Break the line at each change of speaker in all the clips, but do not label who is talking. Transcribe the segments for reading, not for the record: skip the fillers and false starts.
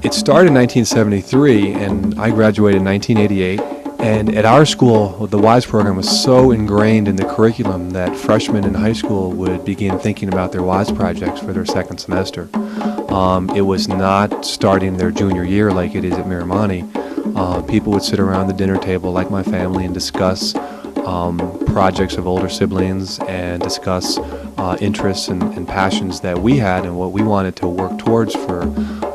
It started in 1973, and I graduated in 1988. And at our school, the W.I.S.E program was so ingrained in the curriculum that freshmen in high school would begin thinking about their W.I.S.E projects for their second semester. It was not starting their junior year like it is at Miramonte. People would sit around the dinner table like my family and discuss projects of older siblings and discuss interests and passions that we had and what we wanted to work towards for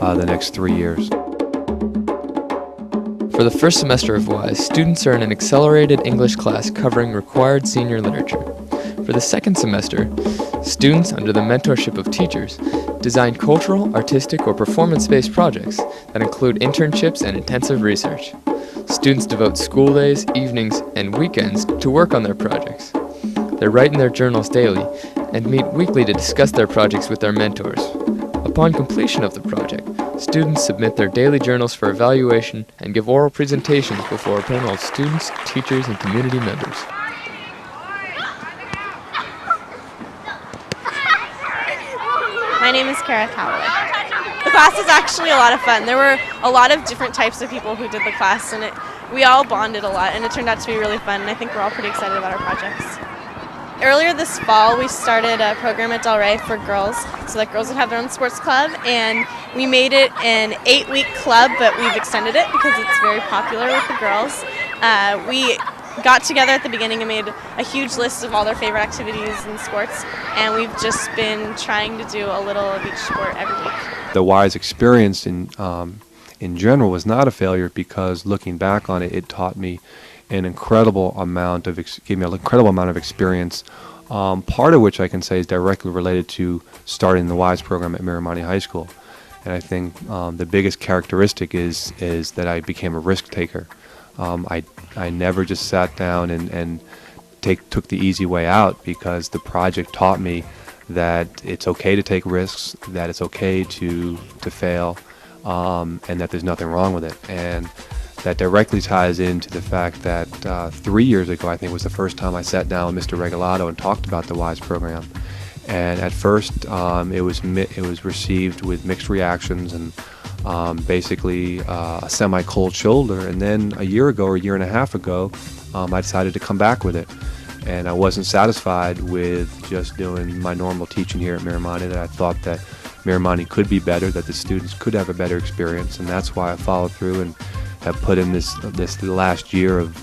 the next 3 years.
For the first semester of W.I.S.E, students are in an accelerated English class covering required senior literature. For the second semester, students, under the mentorship of teachers, design cultural, artistic, or performance-based projects that include internships and intensive research. Students devote school days, evenings, and weekends to work on their projects. They write in their journals daily and meet weekly to discuss their projects with their mentors. Upon completion of the project, students submit their daily journals for evaluation and give oral presentations before a panel of students, teachers, and community members.
My name is Kara Cowley. The class is actually a lot of fun. There were a lot of different types of people who did the class, and we all bonded a lot, and it turned out to be really fun, and I think we're all pretty excited about our projects. Earlier this fall, we started a program at W.I.S.E for girls, so that girls would have their own sports club, and we made it an 8-week club, but we've extended it because it's very popular with the girls. We got together at the beginning and made a huge list of all their favorite activities and sports, and we've just been trying to do a little of each sport every week.
The W.I.S.E experience in general was not a failure because looking back on it, it taught me an incredible amount of experience. Part of which I can say is directly related to starting the W.I.S.E program at Miramonte High School, and I think the biggest characteristic is that I became a risk taker. I never just sat down and took the easy way out because the project taught me that it's okay to take risks, that it's okay to fail, and that there's nothing wrong with it. And that directly ties into the fact that 3 years ago, I think was the first time I sat down with Mr. Regalado and talked about the W.I.S.E program. And at first, it was received with mixed reactions and basically a semi-cold shoulder. And then a year ago or a year and a half ago, I decided to come back with it. And I wasn't satisfied with just doing my normal teaching here at Miramonte, that I thought that Miramonte could be better, that the students could have a better experience, and that's why I followed through and have put in this last year of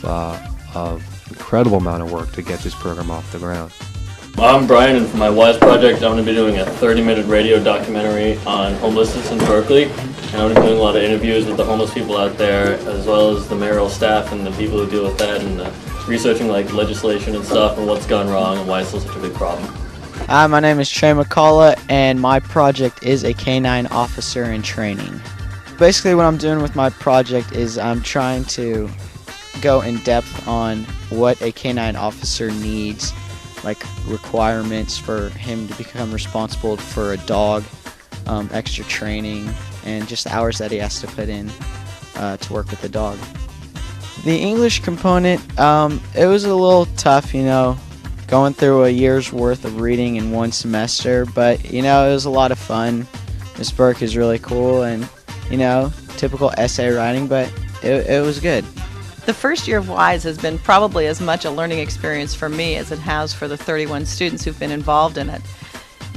incredible amount of work to get this program off the ground.
I'm Brian, and for my W.I.S.E project, I'm going to be doing a 30-minute radio documentary on homelessness in Berkeley. And I'm going to be doing a lot of interviews with the homeless people out there, as well as the mayoral staff and the people who deal with that, and researching like legislation and stuff and what's gone wrong and why it's still such a big problem.
Hi, my name is Trey McCullough, and my project is a canine officer in training. Basically what I'm doing with my project is I'm trying to go in depth on what a canine officer needs, like requirements for him to become responsible for a dog, extra training, and just hours that he has to put in to work with the dog. The English component, it was a little tough, going through a year's worth of reading in one semester, but it was a lot of fun. Miss Burke is really cool, and typical essay writing, but it was good.
The first year of W.I.S.E has been probably as much a learning experience for me as it has for the 31 students who've been involved in it.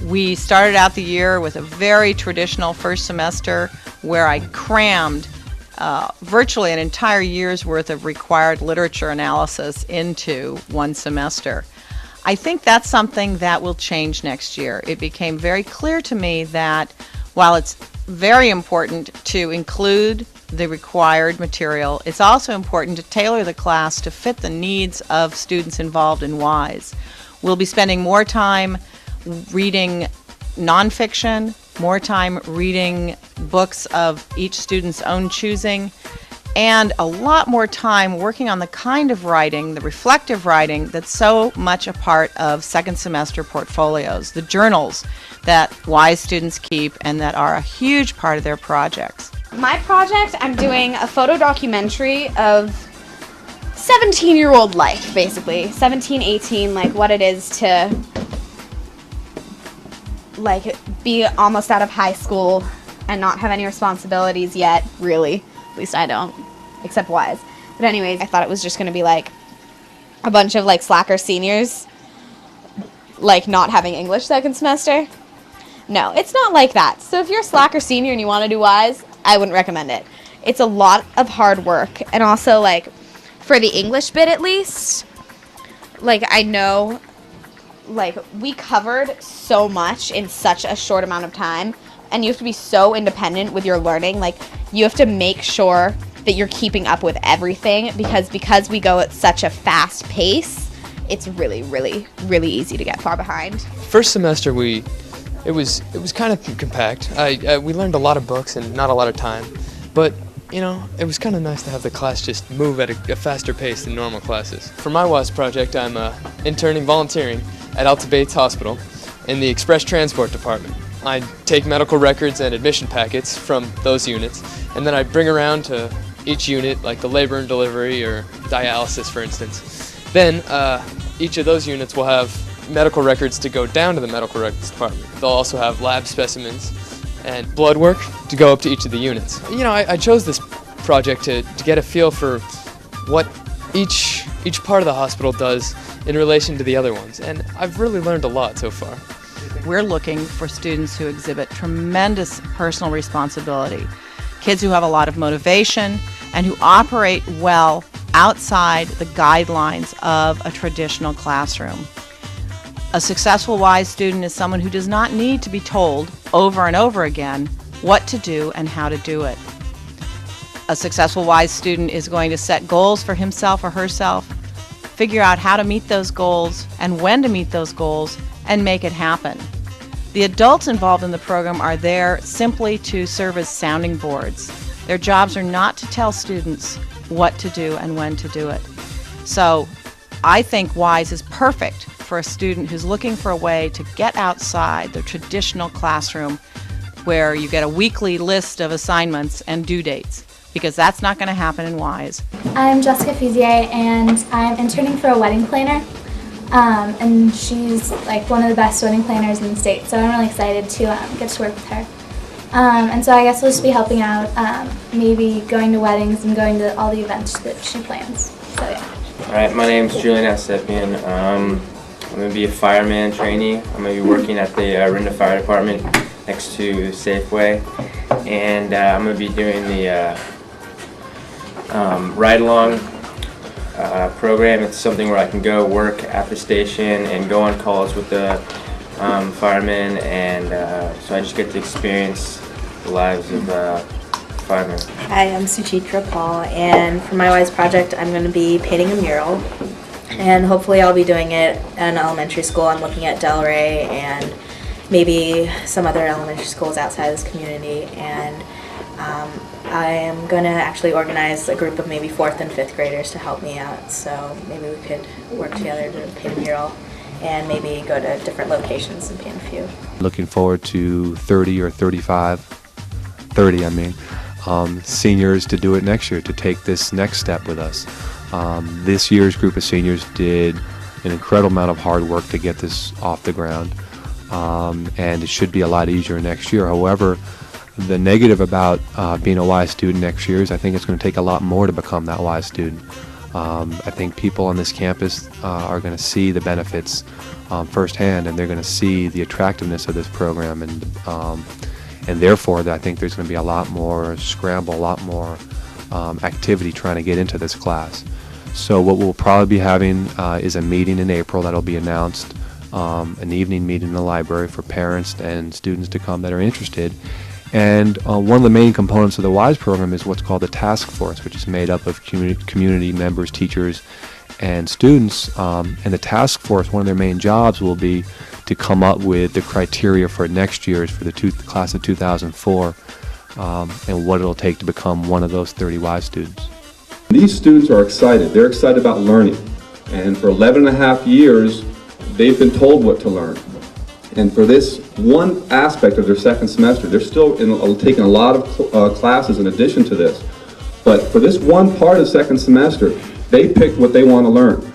We started out the year with a very traditional first semester where I crammed virtually an entire year's worth of required literature analysis into one semester. I think that's something that will change next year. It became very clear to me that while it's very important to include the required material, it's also important to tailor the class to fit the needs of students involved in W.I.S.E. We'll be spending more time reading nonfiction, more time reading books of each student's own choosing, and a lot more time working on the kind of writing, the reflective writing, that's so much a part of second semester portfolios, the journals that W.I.S.E students keep and that are a huge part of their projects.
My project, I'm doing a photo documentary of 17-year-old life, basically. 17, 18, like what it is to be almost out of high school, and not have any responsibilities yet, really. At least I don't, except W.I.S.E. But anyways, I thought it was just going to be like a bunch of like slacker seniors like not having English second semester. No, it's not like that. So if you're a slacker senior and you want to do W.I.S.E, I wouldn't recommend it. It's a lot of hard work, and also like for the English bit at least, like I know like we covered so much in such a short amount of time, and you have to be so independent with your learning. Like you have to make sure that you're keeping up with everything because we go at such a fast pace. It's really, really, really easy to get far behind.
First semester it was kind of compact. We learned a lot of books and not a lot of time, but you know, it was kind of nice to have the class just move at a faster pace than normal classes. For my W.I.S.E project, I'm interning volunteering at Alta Bates Hospital in the Express Transport Department. I take medical records and admission packets from those units, and then I bring around to each unit, like the labor and delivery or dialysis, for instance. Then each of those units will have medical records to go down to the medical records department. They'll also have lab specimens and blood work to go up to each of the units. You know, I chose this project to get a feel for what each part of the hospital does in relation to the other ones, and I've really learned a lot so far.
We're looking for students who exhibit tremendous personal responsibility, kids who have a lot of motivation and who operate well outside the guidelines of a traditional classroom. A successful W.I.S.E student is someone who does not need to be told over and over again what to do and how to do it. A successful W.I.S.E student is going to set goals for himself or herself, figure out how to meet those goals and when to meet those goals, and make it happen. The adults involved in the program are there simply to serve as sounding boards. Their jobs are not to tell students what to do and when to do it. So I think W.I.S.E is perfect for a student who's looking for a way to get outside the traditional classroom where you get a weekly list of assignments and due dates, because that's not going to happen in W.I.S.E.
I'm Jessica Fizier, and I'm interning for a wedding planner, and she's like one of the best wedding planners in the state, so I'm really excited to get to work with her. And so I guess we'll just be helping out, maybe going to weddings and going to all the events that she plans. So yeah.
All right, my name's Julian Asepian. I'm going to be a fireman trainee. I'm going to be working at the Rinda Fire Department next to Safeway, and I'm going to be doing the ride-along program. It's something where I can go work at the station and go on calls with the firemen, and so I just get to experience the lives of firemen.
Hi, I'm Suchitra Paul, and for my W.I.S.E project I'm going to be painting a mural, and hopefully I'll be doing it at an elementary school. I'm looking at Delray and maybe some other elementary schools outside this community, and I am going to actually organize a group of maybe 4th and 5th graders to help me out, so maybe we could work together to paint a mural and maybe go to different locations and paint a few.
Looking forward to 30 or 35, 30 I mean, seniors to do it next year, to take this next step with us. This year's group of seniors did an incredible amount of hard work to get this off the ground, and it should be a lot easier next year. However, the negative about being a W.I.S.E student next year is I think it's going to take a lot more to become that W.I.S.E student. I think people on this campus are going to see the benefits firsthand, and they're going to see the attractiveness of this program, and therefore I think there's going to be a lot more scramble, a lot more activity trying to get into this class. So what we'll probably be having is a meeting in April that'll be announced, an evening meeting in the library for parents and students to come that are interested. And one of the main components of the W.I.S.E program is what's called the task force, which is made up of community members, teachers, and students. And the task force, one of their main jobs will be to come up with the criteria for next year's, for the class of 2004, and what it'll take to become one of those 30 W.I.S.E students.
These students are excited. They're excited about learning. And for 11 and a half years, they've been told what to learn. And for this one aspect of their second semester, they're still taking a lot of classes in addition to this. But for this one part of second semester, they picked what they want to learn.